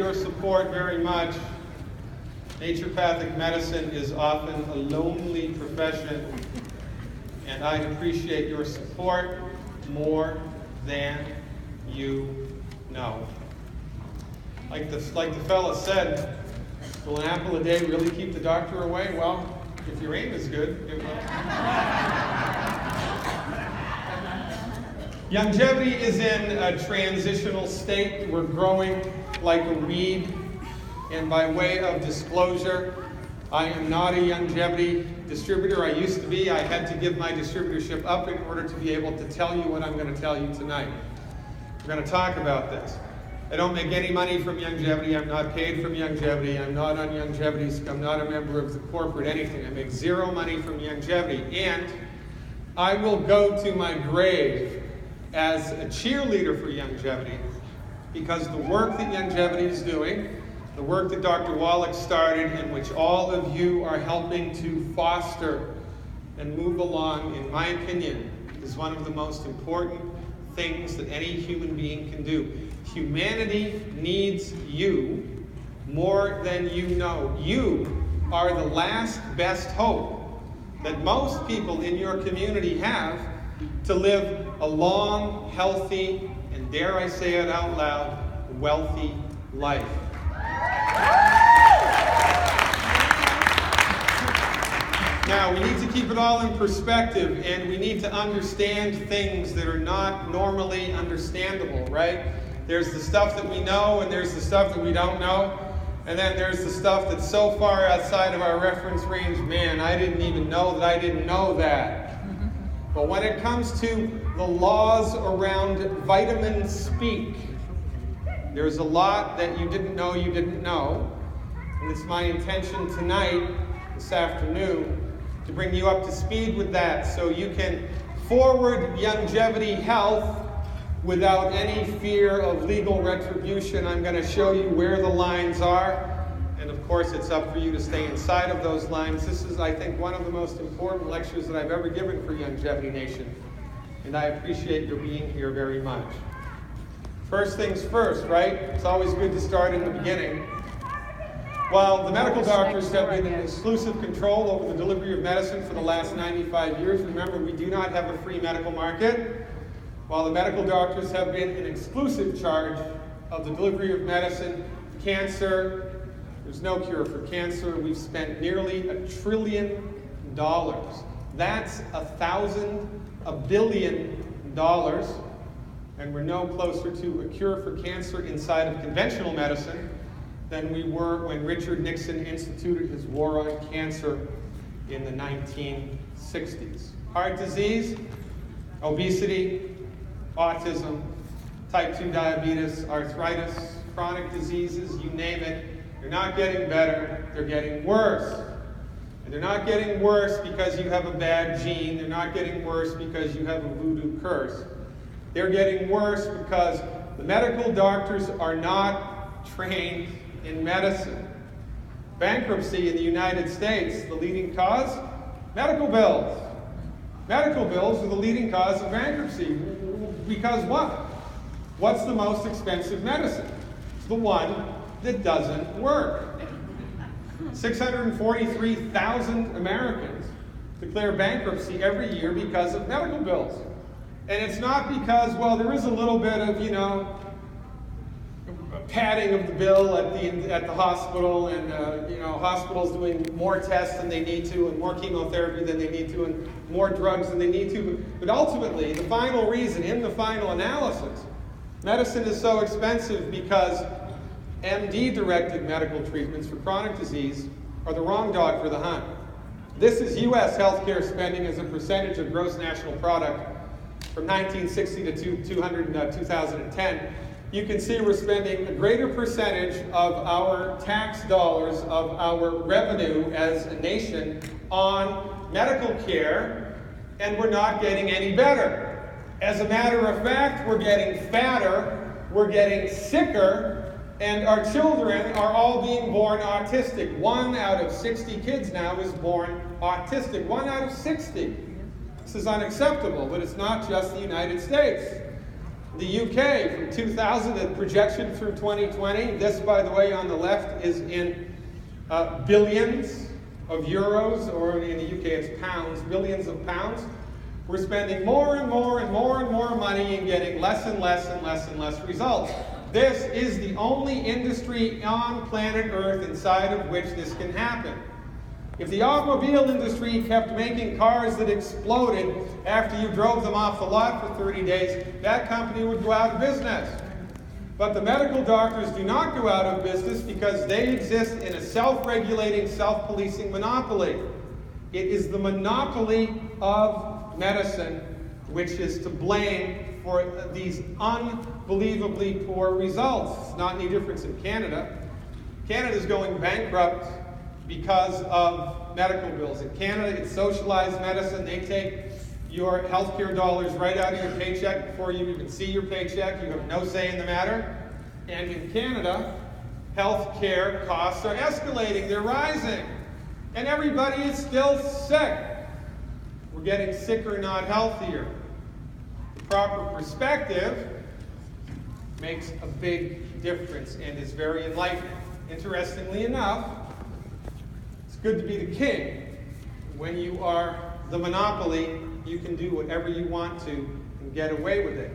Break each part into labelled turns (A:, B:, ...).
A: your support very much. Naturopathic medicine is often a lonely profession, and I appreciate your support more than you know. Like the fella said, will an apple a day really keep the doctor away? Well, if your aim is good, it will. Youngevity is in a transitional state. We're growing like a weed. And by way of disclosure, I am not a Youngevity distributor. I used to be. I had to give my distributorship up in order to be able to tell you what I'm going to tell you tonight. We're going to talk about this. I don't make any money from Youngevity. I'm not paid from Youngevity. I'm not on Youngevity. I'm not a member of the corporate anything. I make zero money from Youngevity. And I will go to my grave as a cheerleader for Youngevity, because the work that Youngevity is doing, the work that Dr. Wallach started, in which all of you are helping to foster and move along, in my opinion, is one of the most important things that any human being can do. Humanity needs you more than you know. You are the last best hope that most people in your community have to live a long, healthy, and dare I say it out loud, wealthy life. Now, we need to keep it all in perspective, and we need to understand things that are not normally understandable, right? There's the stuff that we know, and there's the stuff that we don't know. And then there's the stuff that's so far outside of our reference range, man, I didn't even know that I didn't know that. But when it comes to the laws around vitamin speak, there's a lot that you didn't know you didn't know. And it's my intention tonight, this afternoon, to bring you up to speed with that so you can forward Youngevity health without any fear of legal retribution. I'm going to show you where the lines are, and of course it's up for you to stay inside of those lines. This is, I think, one of the most important lectures that I've ever given for Youngevity Nation, and I appreciate your being here very much. First things first, right? It's always good to start in the beginning. While the medical doctors have been in exclusive control over the delivery of medicine for the last 95 years, remember, we do not have a free medical market. While the medical doctors have been in exclusive charge of the delivery of medicine, cancer, there's no cure for cancer. We've spent nearly $1 trillion. That's $1 billion. And we're no closer to a cure for cancer inside of conventional medicine than we were when Richard Nixon instituted his war on cancer in the 1960s. Heart disease, obesity, autism, type 2 diabetes, arthritis, chronic diseases, you name it, they're not getting better, they're getting worse. And they're not getting worse because you have a bad gene, they're not getting worse because you have a voodoo curse. They're getting worse because the medical doctors are not trained in medicine. Bankruptcy in the United States, the leading cause? Medical bills. Medical bills are the leading cause of bankruptcy. Because what? What's the most expensive medicine? It's the one that doesn't work. 643,000 Americans declare bankruptcy every year because of medical bills. And it's not because, well, there is a little bit of, padding of the bill at the hospital, and hospitals doing more tests than they need to, and more chemotherapy than they need to, and more drugs than they need to. But ultimately, the final reason, in the final analysis, medicine is so expensive because MD-directed medical treatments for chronic disease are the wrong dog for the hunt. This is U.S. healthcare spending as a percentage of gross national product from 1960 to 2010. You can see we're spending a greater percentage of our tax dollars, of our revenue as a nation, on medical care, and we're not getting any better. As a matter of fact, we're getting fatter, we're getting sicker, and our children are all being born autistic. 1 out of 60 kids now is born autistic. 1 out of 60. This is unacceptable, but it's not just the United States. The UK, from 2000, the projection through 2020, this, by the way, on the left is in billions of euros, or in the UK it's pounds, billions of pounds. We're spending more and more and more and more money and getting less and less and less and less results. This is the only industry on planet Earth inside of which this can happen. If the automobile industry kept making cars that exploded after you drove them off the lot for 30 days, that company would go out of business. But the medical doctors do not go out of business because they exist in a self-regulating, self-policing monopoly. It is the monopoly of medicine which is to blame for these unbelievably poor results. It's not any difference in Canada. Canada's going bankrupt because of medical bills. In Canada, it's socialized medicine. They take your healthcare dollars right out of your paycheck before you even see your paycheck. You have no say in the matter. And in Canada, healthcare costs are escalating. They're rising. And everybody is still sick. We're getting sicker, not healthier. The proper perspective makes a big difference and is very enlightening. Interestingly enough, it's good to be the king. When you are the monopoly, you can do whatever you want to and get away with it.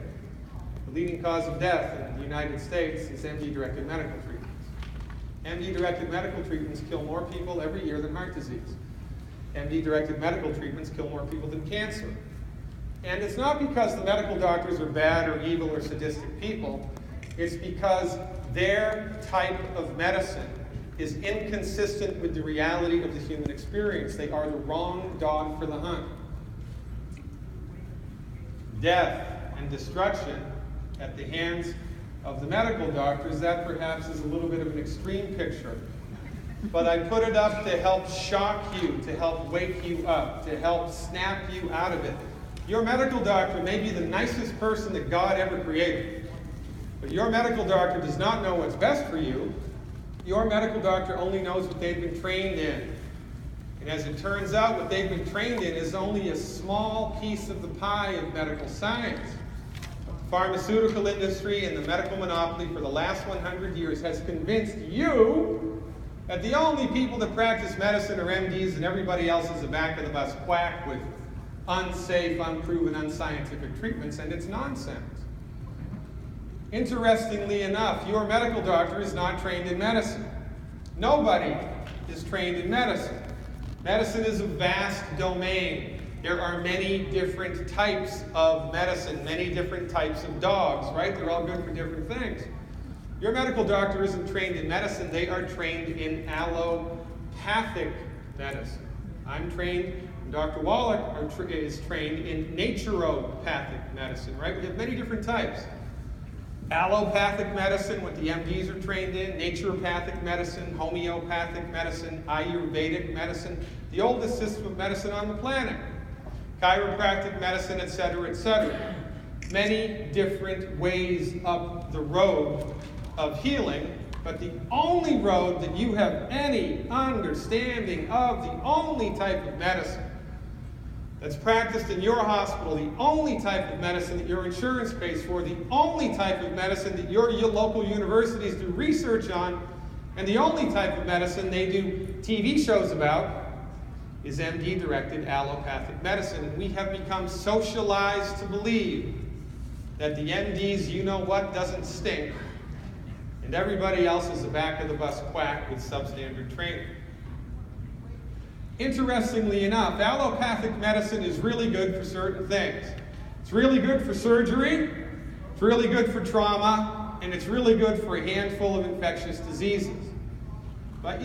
A: The leading cause of death in the United States is MD-directed medical treatments. MD-directed medical treatments kill more people every year than heart disease. MD-directed medical treatments kill more people than cancer. And it's not because the medical doctors are bad or evil or sadistic people. It's because their type of medicine is inconsistent with the reality of the human experience. They are the wrong dog for the hunt. Death and destruction at the hands of the medical doctors, that perhaps is a little bit of an extreme picture. But I put it up to help shock you, to help wake you up, to help snap you out of it. Your medical doctor may be the nicest person that God ever created, but your medical doctor does not know what's best for you. Your medical doctor only knows what they've been trained in. And as it turns out, what they've been trained in is only a small piece of the pie of medical science. The pharmaceutical industry and the medical monopoly for the last 100 years has convinced you that the only people that practice medicine are MDs and everybody else is a back-of-the-bus quack with unsafe, unproven, unscientific treatments, and it's nonsense. Interestingly enough, your medical doctor is not trained in medicine. Nobody is trained in medicine. Medicine is a vast domain. There are many different types of medicine, many different types of dogs, right? They're all good for different things. Your medical doctor isn't trained in medicine. They are trained in allopathic medicine. I'm trained, Dr. Wallach is trained in naturopathic medicine, right? We have many different types. Allopathic medicine, what the MDs are trained in, naturopathic medicine, homeopathic medicine, Ayurvedic medicine, the oldest system of medicine on the planet, chiropractic medicine, etc., etc. Many different ways up the road of healing, but the only road that you have any understanding of, the only type of medicine that's practiced in your hospital, the only type of medicine that your insurance pays for, the only type of medicine that your local universities do research on, and the only type of medicine they do TV shows about is MD-directed allopathic medicine. And we have become socialized to believe that the MD's you-know-what doesn't stink, and everybody else is a back-of-the-bus quack with substandard training. Interestingly enough, allopathic medicine is really good for certain things. It's really good for surgery, it's really good for trauma, and it's really good for a handful of infectious diseases. But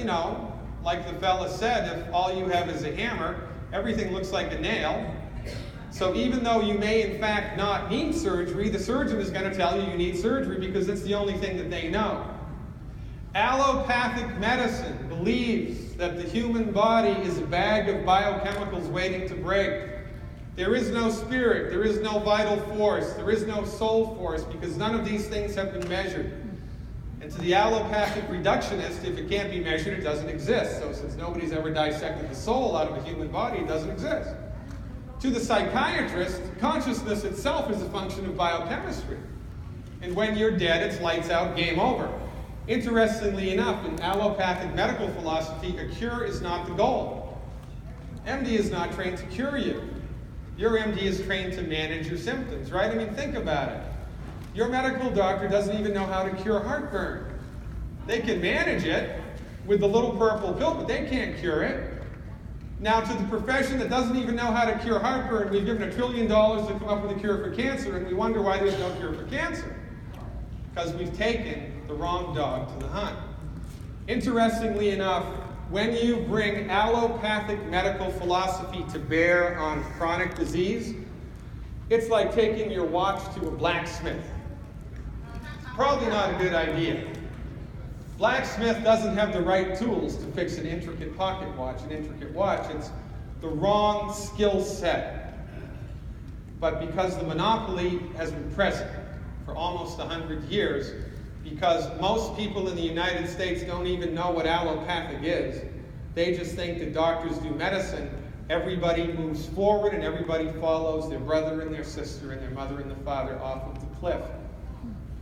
A: like the fella said, if all you have is a hammer, everything looks like a nail. So even though you may in fact not need surgery, the surgeon is going to tell you need surgery because it's the only thing that they know. Allopathic medicine believes that the human body is a bag of biochemicals waiting to break. There is no spirit, there is no vital force, there is no soul force, because none of these things have been measured. And to the allopathic reductionist, if it can't be measured, it doesn't exist. So since nobody's ever dissected the soul out of a human body, it doesn't exist. To the psychiatrist, consciousness itself is a function of biochemistry. And when you're dead, it's lights out, game over. Interestingly enough, in allopathic medical philosophy, a cure is not the goal. MD is not trained to cure you. Your MD is trained to manage your symptoms, right? I mean, think about it. Your medical doctor doesn't even know how to cure heartburn. They can manage it with the little purple pill, but they can't cure it. Now, to the profession that doesn't even know how to cure heartburn, we've given $1 trillion to come up with a cure for cancer, and we wonder why there's no cure for cancer. Because we've taken the wrong dog to the hunt. Interestingly enough, when you bring allopathic medical philosophy to bear on chronic disease, it's like taking your watch to a blacksmith. It's probably not a good idea. Blacksmith doesn't have the right tools to fix an intricate pocket watch, an intricate watch. It's the wrong skill set. But because the monopoly has been present for almost 100 years, because most people in the United States don't even know what allopathic is, they just think that doctors do medicine, everybody moves forward and everybody follows their brother and their sister and their mother and the father off of the cliff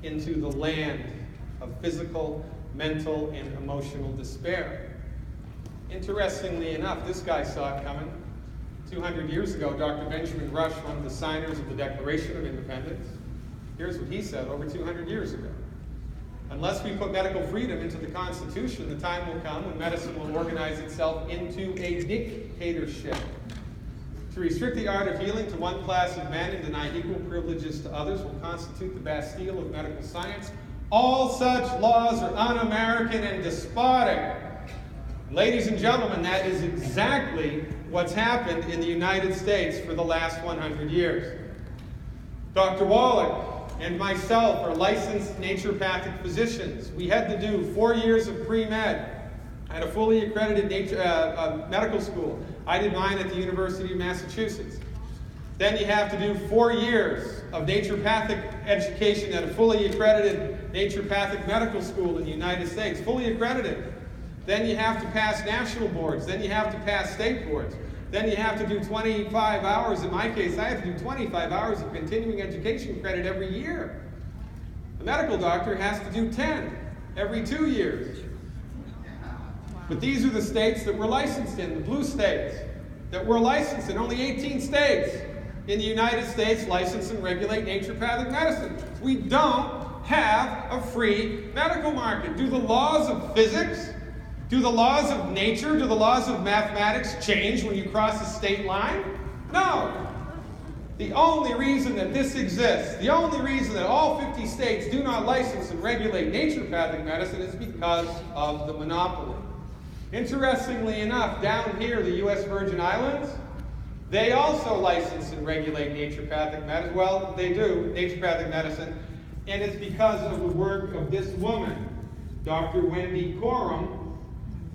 A: into the land of physical, mental, and emotional despair. Interestingly enough, this guy saw it coming. 200 years ago, Dr. Benjamin Rush, one of the signers of the Declaration of Independence, here's what he said over 200 years ago. Unless we put medical freedom into the Constitution, the time will come when medicine will organize itself into a dictatorship. To restrict the art of healing to one class of men and deny equal privileges to others will constitute the Bastille of medical science. All such laws are un-American and despotic. Ladies and gentlemen, that is exactly what's happened in the United States for the last 100 years. Dr. Wallach and myself are licensed naturopathic physicians. We had to do 4 years of pre-med at a fully accredited medical school. I did mine at the University of Massachusetts. Then you have to do 4 years of naturopathic education at a fully accredited naturopathic medical school in the United States, fully accredited. Then you have to pass national boards. Then you have to pass state boards. Then you have to do 25 hours. In my case, I have to do 25 hours of continuing education credit every year. A medical doctor has to do 10 every 2 years. But these are the states that we're licensed in, the blue states, that we're licensed in. Only 18 states in the United States license and regulate naturopathic medicine. We don't have a free medical market. Do the laws of physics, do the laws of nature, do the laws of mathematics change when you cross a state line? No. The only reason that this exists, the only reason that all 50 states do not license and regulate naturopathic medicine is because of the monopoly. Interestingly enough, down here, the U.S. Virgin Islands, they also license and regulate naturopathic medicine. Well, they do, naturopathic medicine, and it's because of the work of this woman, Dr. Wendy Coram,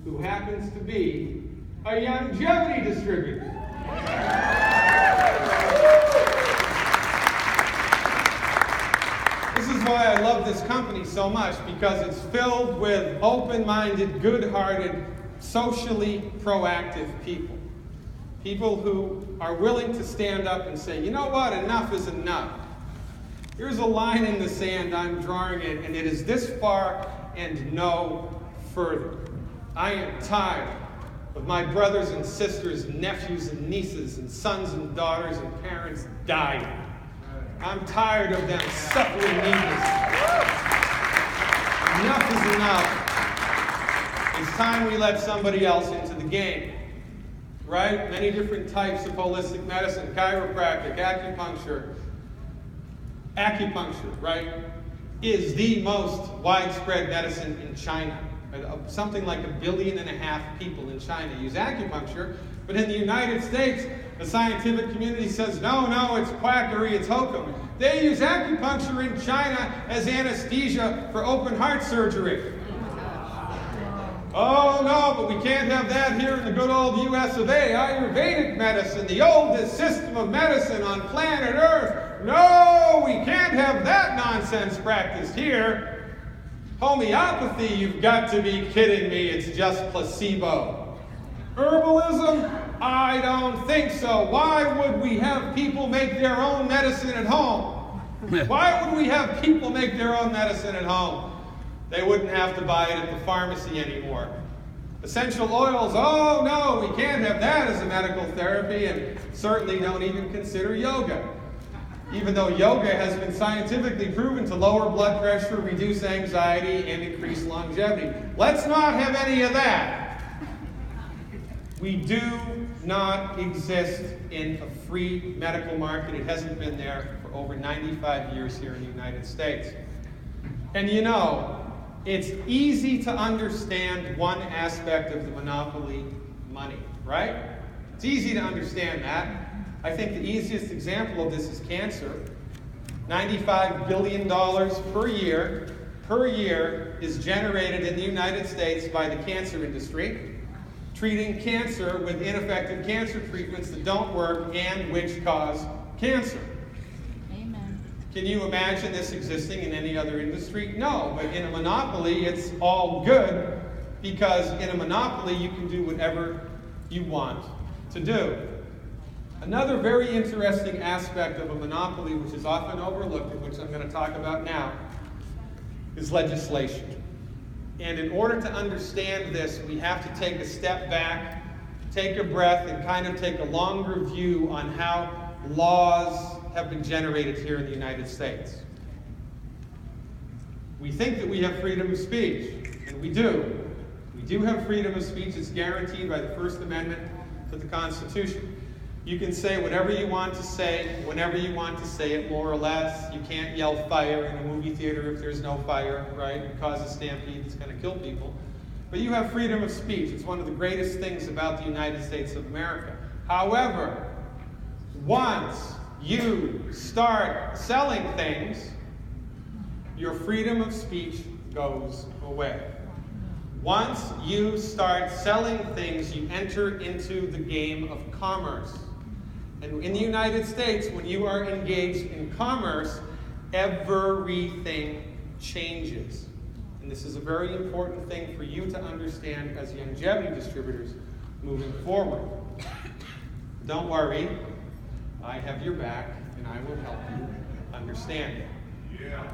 A: who happens to be a Youngevity distributor. This is why I love this company so much, because it's filled with open-minded, good-hearted, socially proactive people. People who are willing to stand up and say, you know what, enough is enough. Here's a line in the sand, I'm drawing it, and it is this far and no further. I am tired of my brothers and sisters, nephews and nieces, and sons and daughters and parents dying. I'm tired of them suffering needlessly. Enough is enough. It's time we let somebody else into the game. Right? Many different types of holistic medicine, chiropractic, acupuncture. Acupuncture, right, is the most widespread medicine in China. Something like 1.5 billion people in China use acupuncture, but in the United States, the scientific community says, no, it's quackery, it's hokum. They use acupuncture in China as anesthesia for open heart surgery. Oh no, but we can't have that here in the good old US of A. Ayurvedic medicine, the oldest system of medicine on planet Earth. No, we can't have that nonsense practiced here. Homeopathy, you've got to be kidding me, it's just placebo. Herbalism? I don't think so. Why would we have people make their own medicine at home? Why would we have people make their own medicine at home? They wouldn't have to buy it at the pharmacy anymore. Essential oils, oh no, we can't have that as a medical therapy, and certainly don't even consider yoga. Even though yoga has been scientifically proven to lower blood pressure, reduce anxiety, and increase longevity. Let's not have any of that. We do not exist in a free medical market. It hasn't been there for over 95 years here in the United States. And you know, it's easy to understand one aspect of the monopoly money, right? It's easy to understand that. I think the easiest example of this is cancer. $95 billion per year is generated in the United States by the cancer industry, treating cancer with ineffective cancer treatments that don't work and which cause cancer.
B: Amen.
A: Can you imagine this existing in any other industry? No, but in a monopoly, it's all good, because in a monopoly, you can do whatever you want to do. Another very interesting aspect of a monopoly, which is often overlooked, and which I'm going to talk about now, is legislation. And in order to understand this, we have to take a step back, take a breath, and kind of take a longer view on how laws have been generated here in the United States. We think that we have freedom of speech, and we do. We do have freedom of speech. It's guaranteed by the First Amendment to the Constitution. You can say whatever you want to say, whenever you want to say it, more or less. You can't yell fire in a movie theater if there's no fire, right? It causes stampede, it's going to kill people. But you have freedom of speech. It's one of the greatest things about the United States of America. However, once you start selling things, your freedom of speech goes away. Once you start selling things, you enter into the game of commerce. And in the United States, when you are engaged in commerce, everything changes. And this is a very important thing for you to understand as Youngevity distributors moving forward. Don't worry, I have your back, and I will help you understand it. Yeah.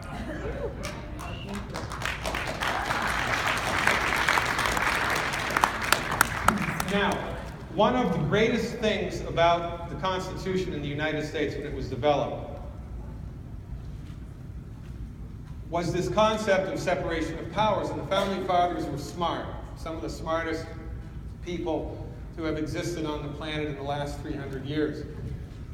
A: Now, one of the greatest things about the Constitution in the United States when it was developed was this concept of separation of powers. And the Founding Fathers were smart. Some of the smartest people who have existed on the planet in the last 300 years.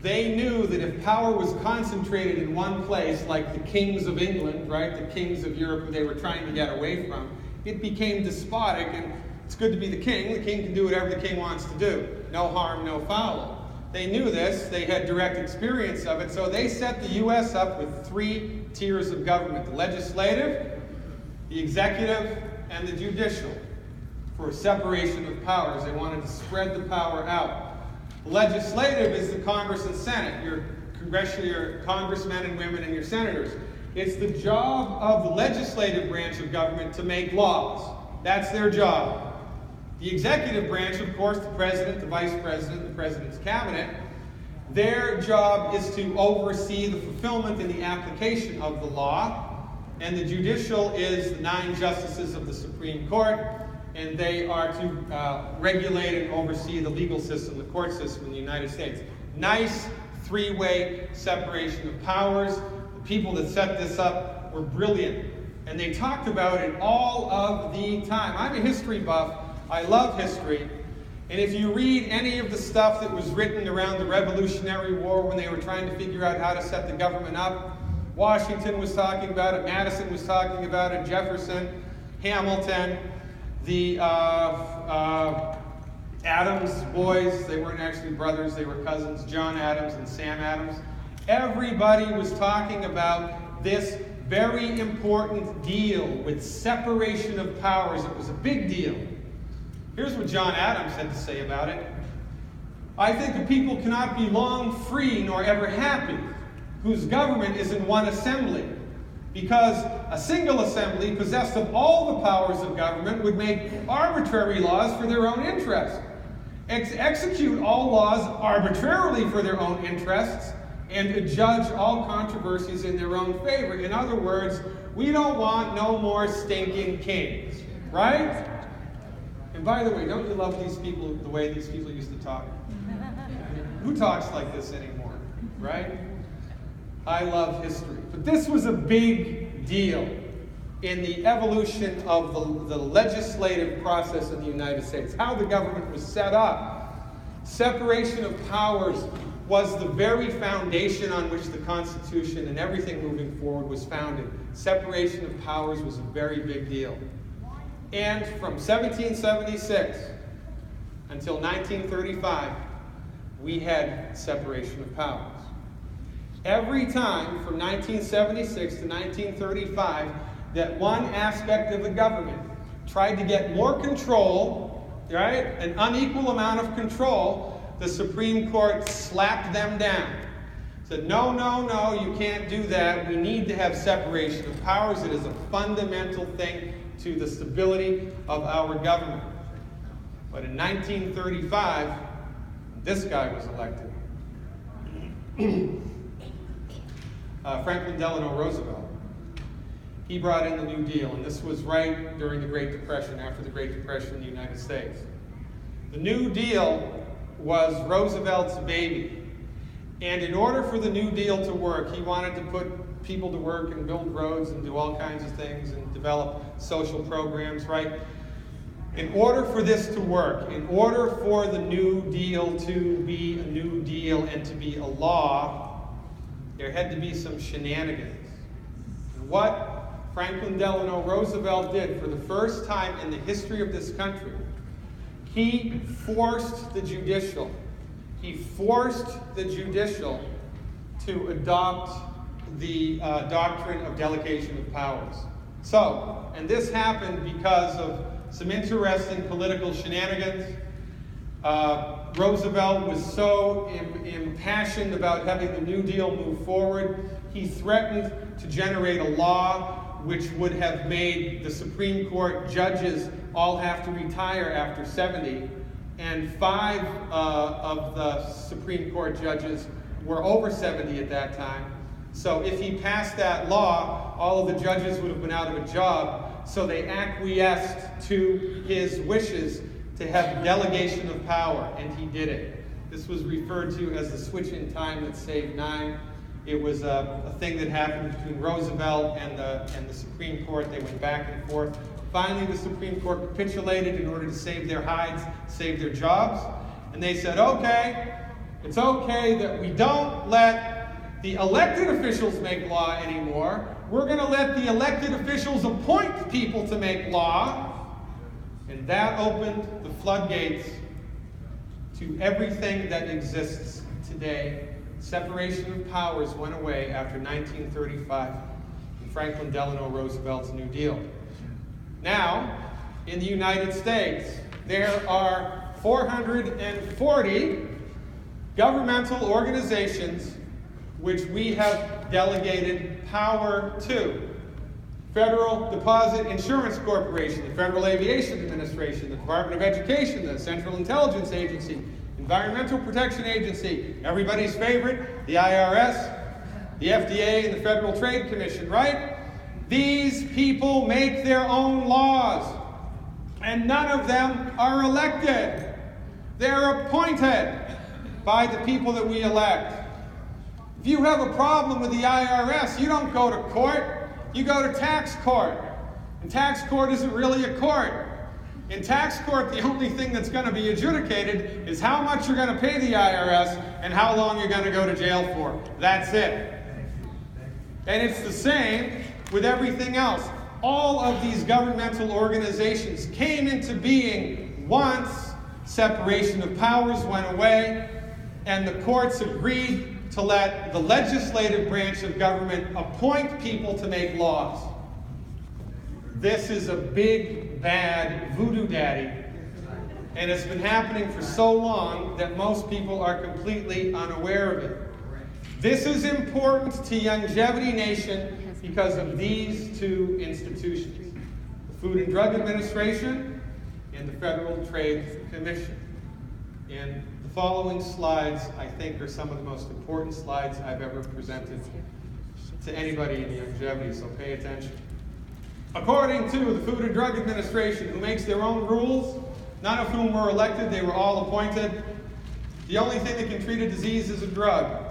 A: They knew that if power was concentrated in one place, like the kings of England, right, the kings of Europe who they were trying to get away from, it became despotic, and it's good to be the king. The king can do whatever the king wants to do. No harm, no foul. They knew this. They had direct experience of it. So they set the U.S. up with 3 tiers of government: the legislative, the executive, and the judicial, for a separation of powers. They wanted to spread the power out. The legislative is the Congress and Senate, your congressmen and women and your senators. It's the job of the legislative branch of government to make laws. That's their job. The executive branch, of course, the president, the vice president, the president's cabinet, their job is to oversee the fulfillment and the application of the law. And the judicial is the 9 justices of the Supreme Court, and they are to regulate and oversee the legal system, the court system in the United States. Nice 3-way separation of powers. The people that set this up were brilliant, and they talked about it all of the time. I'm a history buff. I love history. And if you read any of the stuff that was written around the Revolutionary War when they were trying to figure out how to set the government up, Washington was talking about it, Madison was talking about it, Jefferson, Hamilton, the Adams boys, they weren't actually brothers, they were cousins, John Adams and Sam Adams. Everybody was talking about this very important deal with separation of powers. It was a big deal. Here's what John Adams had to say about it. I think the people cannot be long free nor ever happy, whose government is in one assembly, because a single assembly possessed of all the powers of government would make arbitrary laws for their own interests, execute all laws arbitrarily for their own interests, and adjudge all controversies in their own favor. In other words, we don't want no more stinking kings, right? And by the way, don't you love these people, the way these people used to talk? Who talks like this anymore, right? I love history. But this was a big deal in the evolution of the legislative process in the United States, how the government was set up. Separation of powers was the very foundation on which the Constitution and everything moving forward was founded. Separation of powers was a very big deal. And from 1776 until 1935, we had separation of powers. Every time from 1976 to 1935 that one aspect of the government tried to get more control, right, an unequal amount of control, the Supreme Court slapped them down. Said, no, no, no, you can't do that. We need to have separation of powers. It is a fundamental thing to the stability of our government. But in 1935, this guy was elected. Franklin Delano Roosevelt. He brought in the New Deal, and this was right during the Great Depression, after the Great Depression in the United States. The New Deal was Roosevelt's baby. And in order for the New Deal to work, he wanted to put people to work and build roads and do all kinds of things and develop social programs, right? In order for this to work, in order for the New Deal to be a New Deal and to be a law, there had to be some shenanigans. And what Franklin Delano Roosevelt did for the first time in the history of this country, he forced the judicial. He forced the judicial to adopt the doctrine of delegation of powers. So, and this happened because of some interesting political shenanigans. Roosevelt was so impassioned about having the New Deal move forward, he threatened to generate a law which would have made the Supreme Court judges all have to retire after 70, and 5 of the Supreme Court judges were over 70 at that time. So if he passed that law, all of the judges would have been out of a job. So they acquiesced to his wishes to have delegation of power, and he did it. This was referred to as the switch in time that saved 9. It was a thing that happened between Roosevelt and the Supreme Court. They went back and forth. Finally, the Supreme Court capitulated in order to save their hides, save their jobs. And they said, okay, it's okay that we don't let the elected officials make law anymore. We're going to let the elected officials appoint people to make law. And that opened the floodgates to everything that exists today. Separation of powers went away after 1935 and Franklin Delano Roosevelt's New Deal. Now, in the United States, there are 440 governmental organizations which we have delegated power to. Federal Deposit Insurance Corporation, the Federal Aviation Administration, the Department of Education, the Central Intelligence Agency, Environmental Protection Agency, everybody's favorite, the IRS, the FDA, and the Federal Trade Commission, right? These people make their own laws, and none of them are elected. They're appointed by the people that we elect. If you have a problem with the IRS, you don't go to court, you go to tax court. And tax court isn't really a court. In tax court, the only thing that's going to be adjudicated is how much you're going to pay the IRS and how long you're going to go to jail for. That's it. And it's the same with everything else. All of these governmental organizations came into being once separation of powers went away and the courts agreed to let the legislative branch of government appoint people to make laws. This is a big, bad voodoo daddy. And it's been happening for so long that most people are completely unaware of it. This is important to Youngevity Nation because of these 2 institutions, the Food and Drug Administration and the Federal Trade Commission. And the following slides, I think, are some of the most important slides I've ever presented to anybody in Youngevity, so pay attention. According to the Food and Drug Administration, who makes their own rules, none of whom were elected, they were all appointed, the only thing that can treat a disease is a drug.